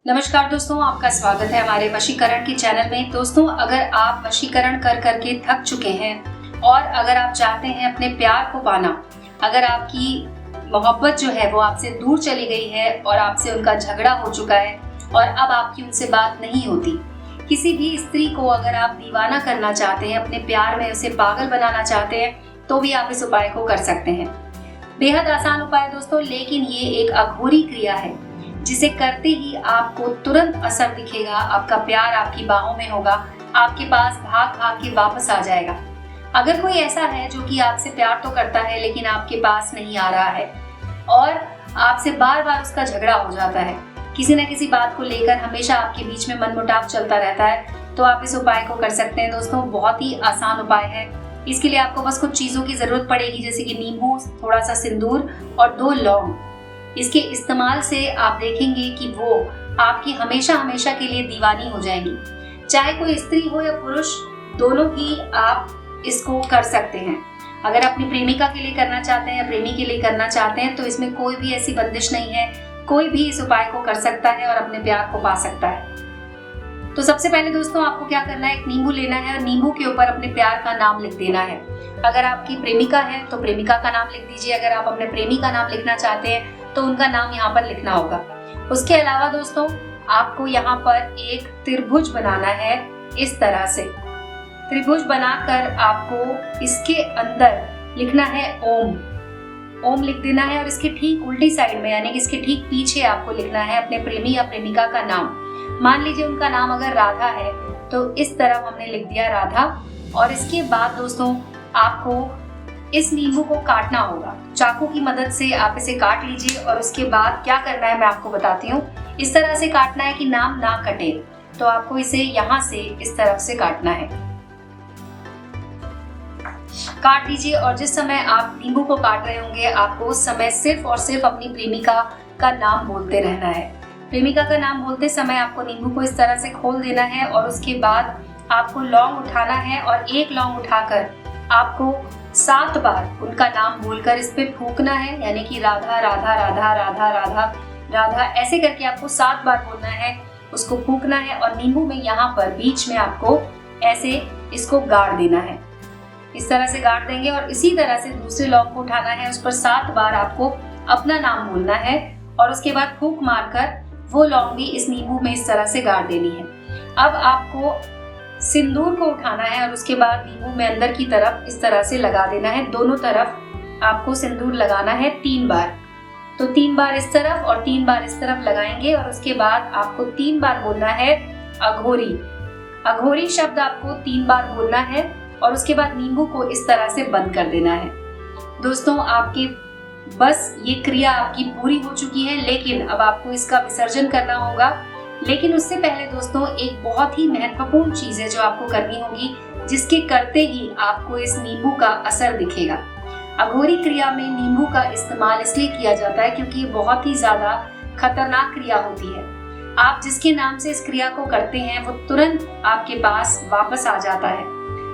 नमस्कार दोस्तों, आपका स्वागत है हमारे वशीकरण के चैनल में। दोस्तों, अगर आप वशीकरण कर करके थक चुके हैं और अगर आप चाहते हैं अपने प्यार को पाना, अगर आपकी मोहब्बत जो है वो आपसे दूर चली गई है और आपसे उनका झगड़ा हो चुका है और अब आपकी उनसे बात नहीं होती, किसी भी स्त्री को अगर आप दीवाना करना चाहते हैं, अपने प्यार में उसे पागल बनाना चाहते हैं, तो भी आप इस उपाय को कर सकते हैं। बेहद आसान उपाय है दोस्तों, लेकिन ये एक अघोरी क्रिया है जिसे करते ही आपको तुरंत असर दिखेगा। आपका प्यार आपकी बाहों में होगा, आपके पास भाग भाग के वापस आ जाएगा। अगर कोई ऐसा है जो कि आपसे प्यार तो करता है लेकिन आपके पास नहीं आ रहा है और आपसे बार बार उसका झगड़ा हो जाता है, किसी न किसी बात को लेकर हमेशा आपके बीच में मनमुटाव चलता रहता है, तो आप इस उपाय को कर सकते हैं दोस्तों। बहुत ही आसान उपाय है। इसके लिए आपको बस कुछ चीजों की जरूरत पड़ेगी, जैसे कि नींबू, थोड़ा सा सिंदूर और 2 लौंग। इसके इस्तेमाल से आप देखेंगे कि वो आपकी हमेशा हमेशा के लिए दीवानी हो जाएंगी। चाहे कोई स्त्री हो या पुरुष, दोनों ही आप इसको कर सकते हैं। अगर अपनी प्रेमिका के लिए करना चाहते हैं या प्रेमी के लिए करना चाहते हैं तो इसमें कोई भी ऐसी बंदिश नहीं है। कोई भी इस उपाय को कर सकता है और अपने प्यार को पा सकता है। तो सबसे पहले दोस्तों, आपको क्या करना है, एक नींबू लेना है और नींबू के ऊपर अपने प्यार का नाम लिख देना है। अगर आपकी प्रेमिका है तो प्रेमिका का नाम लिख दीजिए। अगर आप अपने प्रेमी का नाम लिखना चाहते हैं तो उनका नाम यहाँ पर लिखना होगा। उसके अलावा दोस्तों, आपको यहाँ पर एक त्रिभुज बनाना है। इस तरह से त्रिभुज बनाकर आपको इसके अंदर लिखना है ओम। ओम लिख देना है और इसके ठीक उल्टी साइड में, यानी कि इसके ठीक पीछे आपको लिखना है अपने प्रेमी या प्रेमिका का नाम। मान लीजिए उनका नाम अगर राधा है तो इस तरफ हमने लिख दिया राधा। और इसके बाद दोस्तों, आपको इस नींबू को काटना होगा। चाकू की मदद से आप इसे काट लीजिए और उसके बाद क्या करना है मैं आपको बताती हूँ। इस तरह से काटना है कि नाम ना कटे, तो आपको इसे यहाँ से इस तरफ से काटना है। काट लीजिए और जिस समय आप नींबू को काट रहे होंगे, आपको उस समय सिर्फ और सिर्फ अपनी प्रेमिका का नाम बोलते रहना है। प्रेमिका का नाम बोलते समय आपको नींबू को इस तरह से खोल देना है और उसके बाद आपको लौंग उठाना है और एक लौंग उठाकर आपको 7 बार उनका नाम बोलकर इस पे फूंकना है, यानी कि राधा राधा राधा राधा राधा राधा, ऐसे करके आपको 7 बार बोलना है, उसको फूंकना है और नींबू में यहाँ पर बीच में आपको ऐसे इसको गाड़ देना है। इस तरह से गाड़ देंगे और इसी तरह से दूसरे लौंग को उठाना है, उस पर 7 बार आपको अपना नाम बोलना है और उसके बाद फूंक मारकर वो लौंग भी इस नींबू में इस तरह से गाड़ देनी है। अब आपको सिंदूर को उठाना है और उसके बाद नींबू में अंदर की तरफ इस तरह से लगा देना है। दोनों तरफ आपको सिंदूर लगाना है 3 बार। तो 3 बार इस तरफ और 3 बार इस तरफ लगाएंगे और उसके बाद आपको 3 बार बोलना है अघोरी। अघोरी शब्द आपको 3 बार बोलना है और उसके बाद नींबू को इस तरह से बंद कर देना है। दोस्तों, आपकी बस ये क्रिया आपकी पूरी हो चुकी है, लेकिन अब आपको इसका विसर्जन करना होगा। लेकिन उससे पहले दोस्तों, एक बहुत ही महत्वपूर्ण चीज है जो आपको करनी होगी, जिसके करते ही आपको इस नींबू का असर दिखेगा। अघोरी क्रिया में नींबू का इस्तेमाल इसलिए किया जाता है क्योंकि ये बहुत ही ज्यादा खतरनाक क्रिया होती है। आप जिसके नाम से इस क्रिया को करते हैं वो तुरंत आपके पास वापस आ जाता है।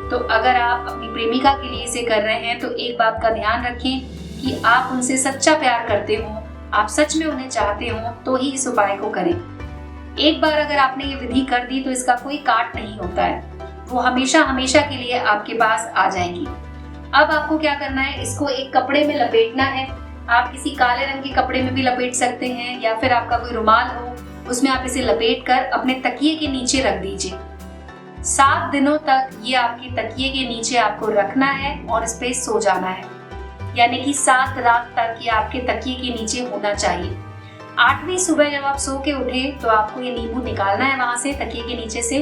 तो अगर आप अपनी प्रेमिका के लिए इसे कर रहे हैं तो एक बात का ध्यान रखें कि आप उनसे सच्चा प्यार करते हो, आप सच में उन्हें चाहते हो, तो ही इस उपाय को करें। एक बार अगर आपने ये विधि कर दी तो इसका कोई काट नहीं होता है, वो हमेशा हमेशा के लिए आपके पास आ जाएंगी। अब आपको क्या करना है, इसको एक कपड़े में लपेटना है। आप किसी काले रंग के कपड़े में भी लपेट सकते हैं या फिर आपका कोई रुमाल हो उसमें आप इसे लपेट कर अपने तकिए के नीचे रख दीजिए। 7 दिनों तक ये आपके तकिए के नीचे आपको रखना है और इस पे सो जाना है, यानी कि 7 रात तक ये आपके तकिए के नीचे होना चाहिए। 8वीं सुबह जब आप सो के उठे तो आपको ये नींबू निकालना है वहां से, तकिए के नीचे से,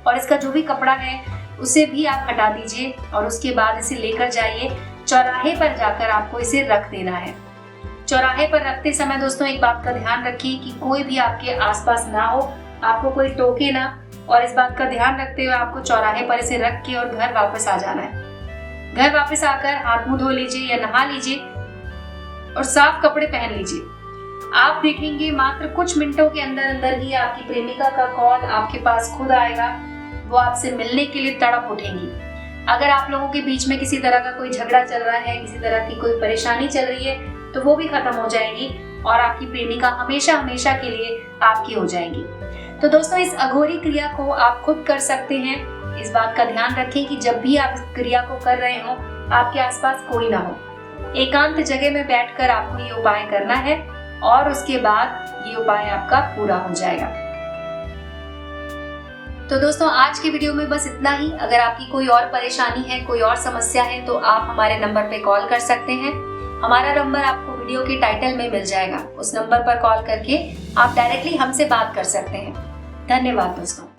और इसका जो भी कपड़ा है उसे भी आप हटा दीजिए और उसके बाद इसे लेकर जाइए चौराहे पर, जाकर आपको इसे रख देना है। चौराहे पर रखते समय दोस्तों एक बात का ध्यान रखिए कि कोई भी आपके आसपास ना हो, आपको कोई टोके ना, और इस बात का ध्यान रखते हुए आपको चौराहे पर इसे रख के और घर वापस आ जाना है। घर वापस आकर हाथ मुंह धो लीजिए या नहा लीजिए और साफ कपड़े पहन लीजिए। आप देखेंगे मात्र कुछ मिनटों के अंदर अंदर ही आपकी प्रेमिका का कॉल आपके पास खुद आएगा। वो आपसे मिलने के लिए तड़प उठेंगी। अगर आप लोगों के बीच में किसी तरह का कोई झगड़ा चल रहा है, किसी तरह की कोई परेशानी चल रही है, तो वो भी खत्म हो जाएगी और आपकी प्रेमिका हमेशा हमेशा के लिए आपकी हो जाएगी। तो दोस्तों, इस अघोरी क्रिया को आप खुद कर सकते हैं। इस बात का ध्यान रखें कि जब भी आप इस क्रिया को कर रहे हो, आपके आसपास कोई ना हो। एकांत जगह में बैठकर आपको ये उपाय करना है और उसके बाद ये उपाय आपका पूरा हो जाएगा। तो दोस्तों, आज के वीडियो में बस इतना ही। अगर आपकी कोई और परेशानी है, कोई और समस्या है, तो आप हमारे नंबर पे कॉल कर सकते हैं। हमारा नंबर आपको वीडियो के टाइटल में मिल जाएगा। उस नंबर पर कॉल करके आप डायरेक्टली हमसे बात कर सकते हैं। धन्यवाद दोस्तों।